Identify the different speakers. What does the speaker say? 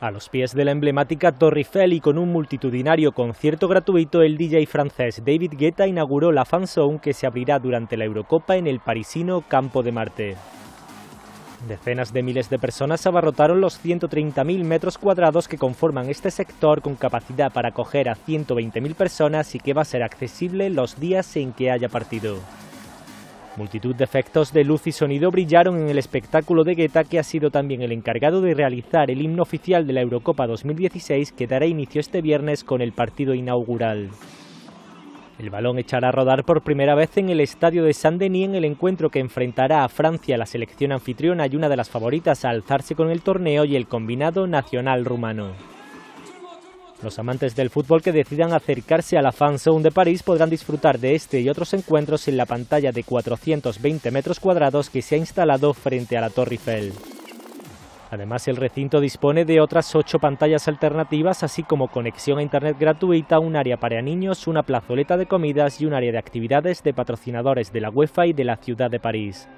Speaker 1: A los pies de la emblemática Torre Eiffel y con un multitudinario concierto gratuito, el DJ francés David Guetta inauguró la Fan Zone, que se abrirá durante la Eurocopa en el parisino Campo de Marte. Decenas de miles de personas abarrotaron los 130.000 metros cuadrados que conforman este sector, con capacidad para acoger a 120.000 personas y que va a ser accesible los días en que haya partido. Multitud de efectos de luz y sonido brillaron en el espectáculo de Guetta, que ha sido también el encargado de realizar el himno oficial de la Eurocopa 2016, que dará inicio este viernes con el partido inaugural. El balón echará a rodar por primera vez en el estadio de Saint-Denis en el encuentro que enfrentará a Francia, la selección anfitriona y una de las favoritas a alzarse con el torneo, y el combinado nacional rumano. Los amantes del fútbol que decidan acercarse a la Fan Zone de París podrán disfrutar de este y otros encuentros en la pantalla de 420 metros cuadrados que se ha instalado frente a la Torre Eiffel. Además, el recinto dispone de otras 8 pantallas alternativas, así como conexión a internet gratuita, un área para niños, una plazoleta de comidas y un área de actividades de patrocinadores de la UEFA y de la ciudad de París.